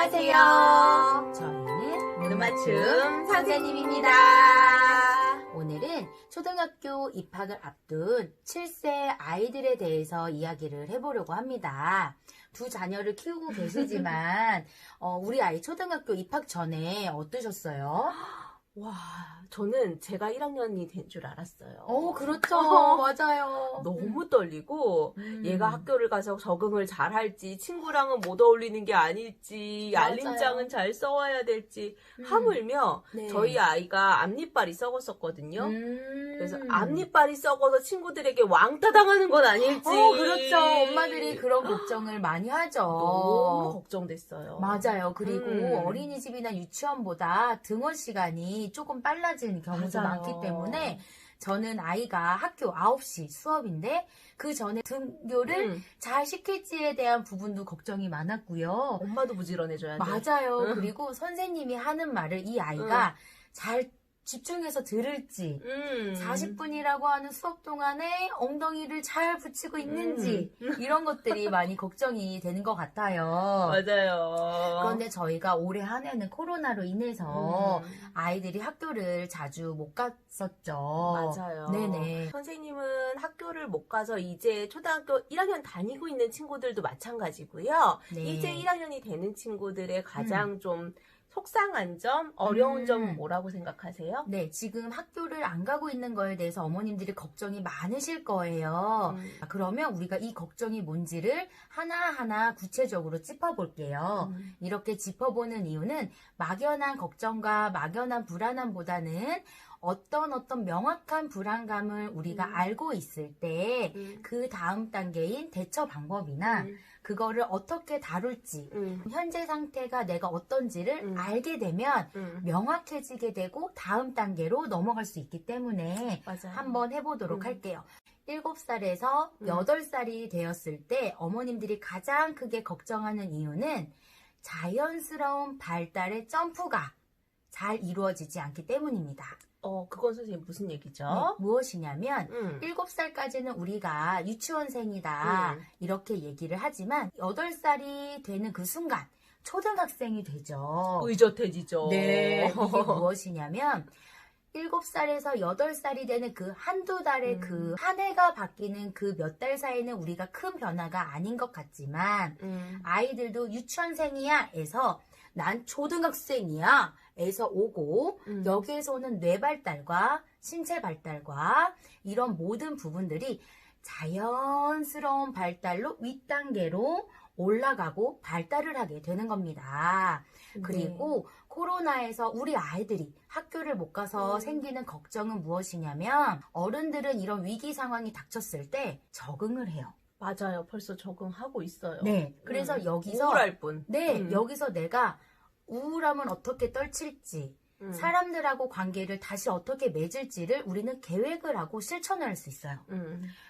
안녕하세요. 저희는 눈맞춤 선생님입니다. 오늘은 초등학교 입학을 앞둔 7세 아이들에 대해서 이야기를 해보려고 합니다. 두 자녀를 키우고 계시지만 우리 아이 초등학교 입학 전에 어떠셨어요? 와, 저는 제가 1학년이 된 줄 알았어요. 그렇죠. 맞아요. 너무 떨리고 얘가 학교를 가서 적응을 잘 할지, 친구랑은 못 어울리는 게 아닐지, 맞아요. 알림장은 잘 써와야 될지, 하물며 네. 저희 아이가 앞니빨이 썩었었거든요. 그래서 그래서 앞니빨이 썩어서 친구들에게 왕따 당하는 건 아닐지. 그렇죠. 엄마들이 그런 걱정을 많이 하죠. 너무 걱정됐어요. 맞아요. 그리고 어린이집이나 유치원보다 등원 시간이 조금 빨라진 경우도 맞아요. 많기 때문에 저는 아이가 학교 9시 수업인데 그 전에 등교를 잘 시킬지에 대한 부분도 걱정이 많았고요. 엄마도 부지런해줘야 돼. 맞아요. 그리고 선생님이 하는 말을 이 아이가 잘 집중해서 들을지 40분이라고 하는 수업 동안에 엉덩이를 잘 붙이고 있는지 이런 것들이 많이 걱정이 되는 것 같아요. 맞아요. 그런데 저희가 올해 한 해는 코로나로 인해서 아이들이 학교를 자주 못 갔었죠. 맞아요. 네네. 선생님은 학교를 못 가서 이제 초등학교 1학년 다니고 있는 친구들도 마찬가지고요. 네. 이제 1학년이 되는 친구들의 가장 좀 속상한 점, 어려운 점은 뭐라고 생각하세요? 네, 지금 학교를 안 가고 있는 거에 대해서 어머님들이 걱정이 많으실 거예요. 그러면 우리가 이 걱정이 뭔지를 하나하나 구체적으로 짚어볼게요. 이렇게 짚어보는 이유는 막연한 걱정과 막연한 불안함보다는 어떤 명확한 불안감을 우리가 알고 있을 때 그 다음 단계인 대처 방법이나 그거를 어떻게 다룰지 현재 상태가 내가 어떤지를 알게 되면 명확해지게 되고 다음 단계로 넘어갈 수 있기 때문에 맞아요. 한번 해보도록 할게요. 7살에서 8살이 되었을 때 어머님들이 가장 크게 걱정하는 이유는 자연스러운 발달의 점프가 잘 이루어지지 않기 때문입니다. 그건 선생님 무슨 얘기죠? 네, 무엇이냐면 7살까지는 우리가 유치원생이다 이렇게 얘기를 하지만 8살이 되는 그 순간 초등학생이 되죠. 의젓해지죠. 네, 이게 무엇이냐면 7살에서 8살이 되는 그 한두 달의 그 한 해가 바뀌는 그 몇 달 사이는 우리가 큰 변화가 아닌 것 같지만 아이들도 유치원생이야 에서 난 초등학생이야 에서 오고 여기에서는 뇌 발달과 신체 발달과 이런 모든 부분들이 자연스러운 발달로 윗단계로 올라가고 발달을 하게 되는 겁니다. 그리고 코로나에서 우리 아이들이 학교를 못 가서 생기는 걱정은 무엇이냐면 어른들은 이런 위기 상황이 닥쳤을 때 적응을 해요. 맞아요. 벌써 적응하고 있어요. 네. 그래서 여기서 우울할 뿐. 네, 여기서 내가 우울함을 어떻게 떨칠지 사람들하고 관계를 다시 어떻게 맺을지를 우리는 계획을 하고 실천을 할 수 있어요.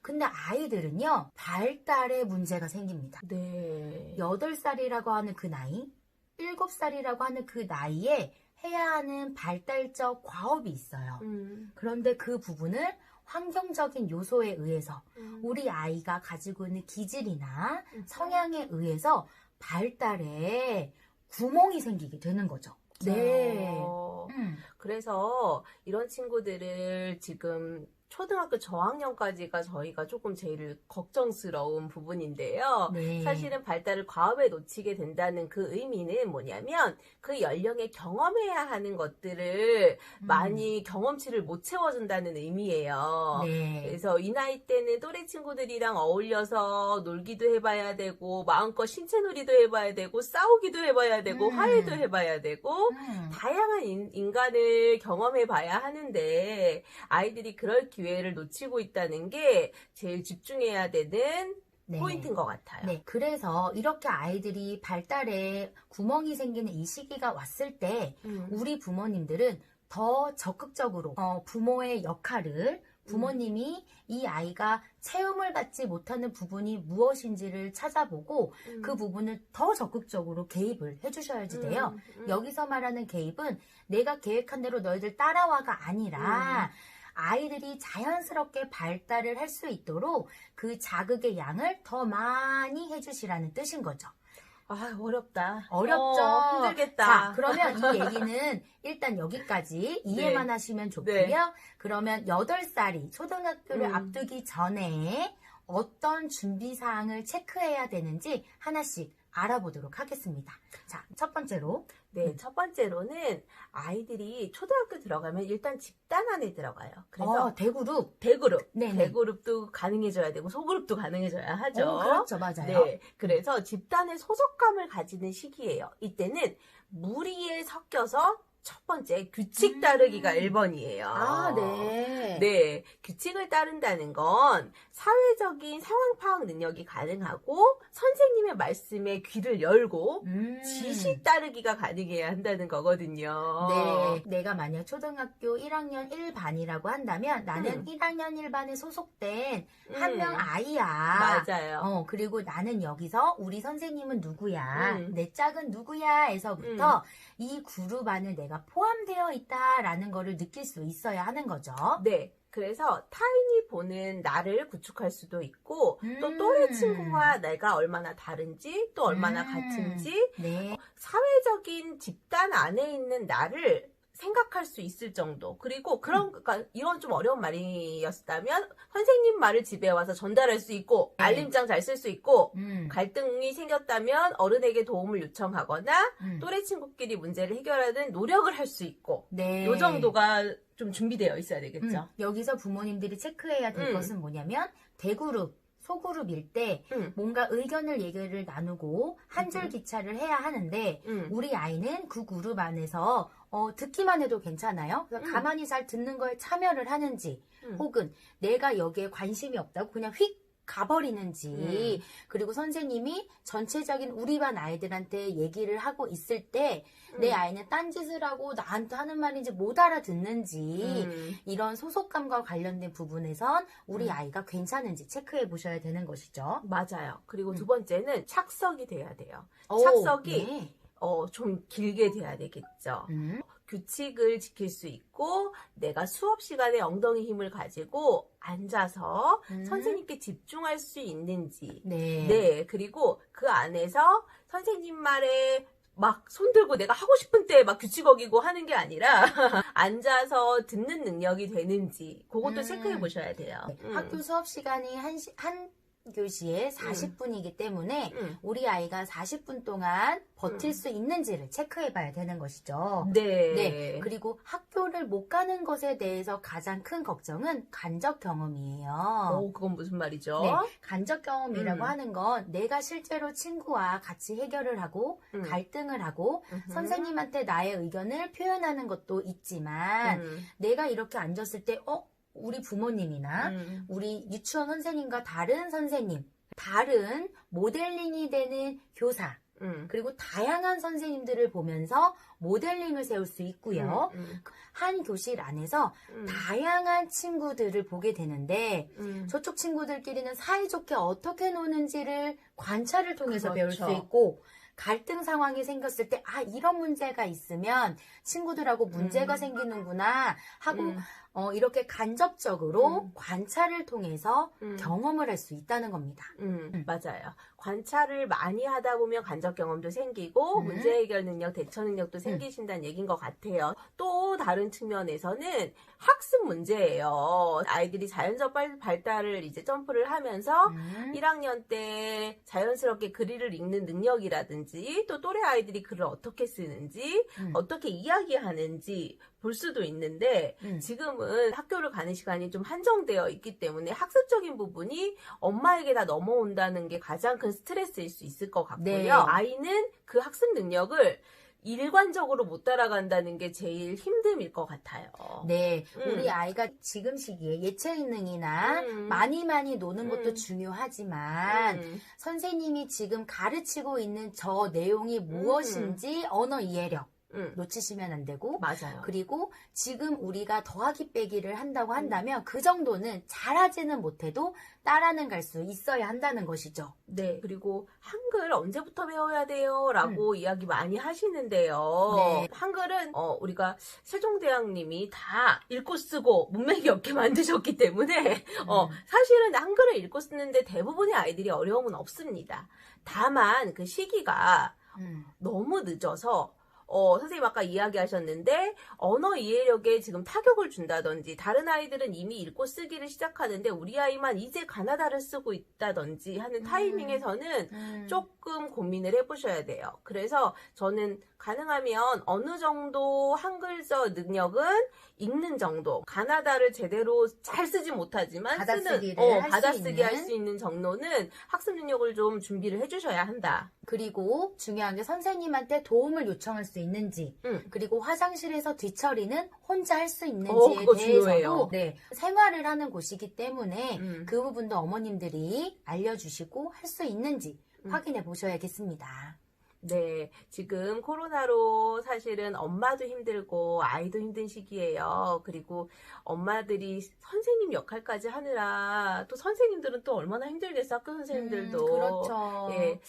근데 아이들은요, 발달에 문제가 생깁니다. 네. 8살이라고 하는 그 나이, 7살이라고 하는 그 나이에 해야 하는 발달적 과업이 있어요. 그런데 그 부분을 환경적인 요소에 의해서 우리 아이가 가지고 있는 기질이나 성향에 의해서 발달에 구멍이 생기게 되는 거죠. 네. 그래서 이런 친구들을 지금 초등학교 저학년까지가 저희가 조금 제일 걱정스러운 부분인데요. 네. 사실은 발달을 과업에 놓치게 된다는 그 의미는 뭐냐면 그 연령에 경험해야 하는 것들을 많이 경험치를 못 채워준다는 의미예요. 네. 그래서 이 나이 때는 또래 친구들이랑 어울려서 놀기도 해봐야 되고 마음껏 신체놀이도 해봐야 되고 싸우기도 해봐야 되고 화해도 해봐야 되고 다양한 인간을 경험해봐야 하는데 아이들이 그럴 기회를 놓치고 있다는 게 제일 집중해야 되는 포인트인 것 같아요. 네, 그래서 이렇게 아이들이 발달에 구멍이 생기는 이 시기가 왔을 때 우리 부모님들은 더 적극적으로 부모의 역할을 부모님이 이 아이가 체험을 받지 못하는 부분이 무엇인지를 찾아보고 그 부분을 더 적극적으로 개입을 해주셔야지 돼요. 여기서 말하는 개입은 내가 계획한 대로 너희들 따라와가 아니라 아이들이 자연스럽게 발달을 할 수 있도록 그 자극의 양을 더 많이 해주시라는 뜻인 거죠. 아, 어렵다. 어렵죠. 힘들겠다. 자, 그러면 이 얘기는 일단 여기까지 이해만 네. 하시면 좋고요. 네. 그러면 8살이 초등학교를 앞두기 전에 어떤 준비사항을 체크해야 되는지 하나씩 알아보도록 하겠습니다. 자, 첫 번째로. 네, 첫 번째로는 아이들이 초등학교 들어가면 일단 집단 안에 들어가요. 그래서 대그룹. 대그룹. 네네. 대그룹도 가능해져야 되고 소그룹도 가능해져야 하죠. 그렇죠. 맞아요. 네, 그래서 집단의 소속감을 가지는 시기예요. 이때는 무리에 섞여서 첫 번째 규칙 따르기가 1번이에요. 아, 네. 네, 규칙을 따른다는 건 사회적인 상황 파악 능력이 가능하고 선생님의 말씀에 귀를 열고 지시 따르기가 가능해야 한다는 거거든요. 네, 내가 만약 초등학교 1학년 1반이라고 한다면 나는 1학년 1반에 소속된 한 명 아이야. 맞아요. 그리고 나는 여기서 우리 선생님은 누구야, 내 짝은 누구야 에서부터 이 그룹 안에 내가 포함되어 있다라는 거를 느낄 수 있어야 하는 거죠. 네. 그래서 타인이 보는 나를 구축할 수도 있고 또 또래 친구와 내가 얼마나 다른지 또 얼마나 같은지 네. 사회적인 집단 안에 있는 나를 생각할 수 있을 정도. 그리고 그러니까 이건 좀 어려운 말이었다면 선생님 말을 집에 와서 전달할 수 있고 알림장 잘 쓸 수 있고 갈등이 생겼다면 어른에게 도움을 요청하거나 또래 친구끼리 문제를 해결하는 노력을 할 수 있고 네. 이 정도가 좀 준비되어 있어야 되겠죠. 여기서 부모님들이 체크해야 될 것은 뭐냐면 대그룹, 소그룹일 때 뭔가 의견을 얘기를 나누고 한 줄 기차를 해야 하는데 우리 아이는 그 그룹 안에서 듣기만 해도 괜찮아요. 그래서 가만히 잘 듣는 거에 참여를 하는지 혹은 내가 여기에 관심이 없다고 그냥 휙 가버리는지 그리고 선생님이 전체적인 우리 반 아이들한테 얘기를 하고 있을 때 내 아이는 딴짓을 하고 나한테 하는 말인지 못 알아듣는지 이런 소속감과 관련된 부분에선 우리 아이가 괜찮은지 체크해 보셔야 되는 것이죠. 맞아요. 그리고 두 번째는 착석이 돼야 돼요. 오, 착석이 네. 좀 길게 돼야 되겠죠. 규칙을 지킬 수 있고 내가 수업 시간에 엉덩이 힘을 가지고 앉아서 선생님께 집중할 수 있는지 네, 그리고 그 안에서 선생님 말에 막 손들고 내가 하고 싶은 때 막 규칙 어기고 하는 게 아니라 앉아서 듣는 능력이 되는지 그것도 체크해 보셔야 돼요. 학교 수업 시간이 한 교시에 40분이기 때문에 우리 아이가 40분 동안 버틸 수 있는지를 체크해 봐야 되는 것이죠. 네. 그리고 학교를 못 가는 것에 대해서 가장 큰 걱정은 간접 경험이에요. 그건 무슨 말이죠? 네, 간접 경험이라고 하는 건 내가 실제로 친구와 같이 해결을 하고 갈등을 하고 선생님한테 나의 의견을 표현하는 것도 있지만 내가 이렇게 앉았을 때 우리 부모님이나 우리 유치원 선생님과 다른 선생님, 다른 모델링이 되는 교사, 그리고 다양한 선생님들을 보면서 모델링을 세울 수 있고요. 한 교실 안에서 다양한 친구들을 보게 되는데 저쪽 친구들끼리는 사이좋게 어떻게 노는지를 관찰을 통해서 배울 수 있고 갈등 상황이 생겼을 때 이런 문제가 있으면 친구들하고 문제가 생기는구나 하고 이렇게 간접적으로 관찰을 통해서 경험을 할 수 있다는 겁니다. 맞아요. 관찰을 많이 하다 보면 간접 경험도 생기고 문제 해결 능력, 대처 능력도 생기신다는 얘기인 것 같아요. 또 다른 측면에서는 학습 문제예요. 아이들이 자연적 발달을 이제 점프를 하면서 1학년 때 자연스럽게 글을 읽는 능력이라든지 또 또래 아이들이 글을 어떻게 쓰는지 어떻게 이야기하는지 볼 수도 있는데 지금은 학교를 가는 시간이 좀 한정되어 있기 때문에 학습적인 부분이 엄마에게 다 넘어온다는 게 가장 큰 스트레스일 수 있을 것 같고요. 네. 아이는 그 학습 능력을 일관적으로 못 따라간다는 게 제일 힘듦일 것 같아요. 네, 우리 아이가 지금 시기에 예체능이나 많이 노는 것도 중요하지만 선생님이 지금 가르치고 있는 저 내용이 무엇인지 언어 이해력 놓치시면 안 되고 맞아요. 그리고 지금 우리가 더하기 빼기를 한다고 한다면 그 정도는 잘하지는 못해도 따라는 갈 수 있어야 한다는 것이죠. 네. 그리고 한글 언제부터 배워야 돼요? 라고 이야기 많이 하시는데요. 네. 한글은 우리가 세종대왕님이 다 읽고 쓰고 문맥이 없게 만드셨기 때문에 사실은 한글을 읽고 쓰는데 대부분의 아이들이 어려움은 없습니다. 다만 그 시기가 너무 늦어서 선생님 아까 이야기하셨는데 언어 이해력에 지금 타격을 준다든지 다른 아이들은 이미 읽고 쓰기를 시작하는데 우리 아이만 이제 가나다를 쓰고 있다든지 하는 타이밍에서는 조금 고민을 해보셔야 돼요. 그래서 저는 가능하면 어느 정도 한글저 능력은 읽는 정도, 가나다를 제대로 잘 쓰지 못하지만 받아쓰기 할 수 있는 정도는 학습 능력을 좀 준비를 해주셔야 한다. 그리고 중요한 게 선생님한테 도움을 요청할 수 있는지 그리고 화장실에서 뒤처리는 혼자 할 수 있는지에 대해서도 생활을 하는 곳이기 때문에 그 부분도 어머님들이 알려주시고 할 수 있는지 확인해 보셔야겠습니다. 네, 지금 코로나로 사실은 엄마도 힘들고 아이도 힘든 시기예요. 그리고 엄마들이 선생님 역할까지 하느라 또 선생님들은 또 얼마나 힘들겠어, 학교 선생님들도. 그렇죠. 예.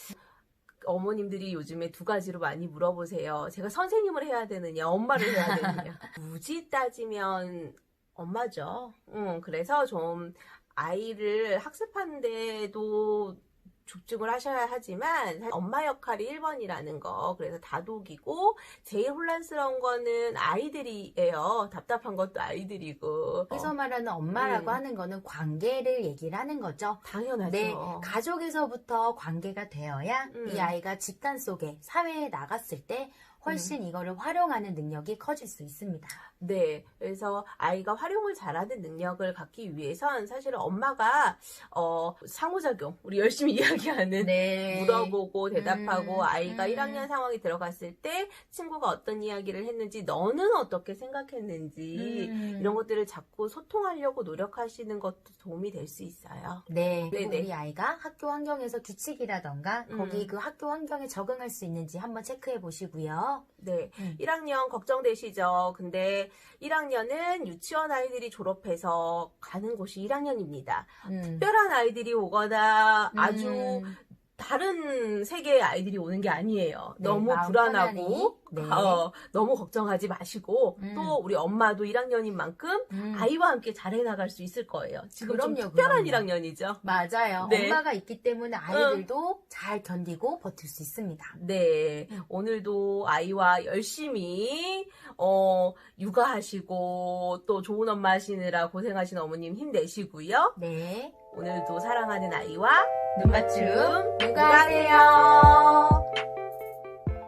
어머님들이 요즘에 두 가지로 많이 물어보세요. 제가 선생님을 해야 되느냐, 엄마를 해야 되느냐. 굳이 따지면 엄마죠. 그래서 좀 아이를 학습하는데도 집중을 하셔야 하지만 엄마 역할이 1번이라는 거. 그래서 다독이고 제일 혼란스러운 거는 아이들이에요. 답답한 것도 아이들이고. 여기서 말하는 엄마라고 하는 거는 관계를 얘기를 하는 거죠. 당연하죠. 네, 가족에서부터 관계가 되어야 이 아이가 집단 속에 사회에 나갔을 때 훨씬 이거를 활용하는 능력이 커질 수 있습니다. 네, 그래서 아이가 활용을 잘하는 능력을 갖기 위해선 사실은 엄마가 상호작용, 우리 열심히 이야기하는 물어보고 대답하고 아이가 1학년 상황이 들어갔을 때 친구가 어떤 이야기를 했는지 너는 어떻게 생각했는지 이런 것들을 자꾸 소통하려고 노력하시는 것도 도움이 될 수 있어요. 네, 그리고 우리 아이가 학교 환경에서 규칙이라던가 거기 그 학교 환경에 적응할 수 있는지 한번 체크해 보시고요. 네, 1학년 걱정되시죠? 근데 1학년은 유치원 아이들이 졸업해서 가는 곳이 1학년입니다. 특별한 아이들이 오거나 아주 다른 세계의 아이들이 오는 게 아니에요. 너무 불안하고 너무 걱정하지 마시고 또 우리 엄마도 1학년인 만큼 아이와 함께 잘 해나갈 수 있을 거예요. 지금 좀 특별한 1학년이죠. 맞아요. 엄마가 있기 때문에 아이들도 잘 견디고 버틸 수 있습니다. 네, 오늘도 아이와 열심히 육아하시고 또 좋은 엄마 하시느라 고생하시는 어머님 힘내시고요. 네, 오늘도 사랑하는 아이와 눈맞춤 육아하세요.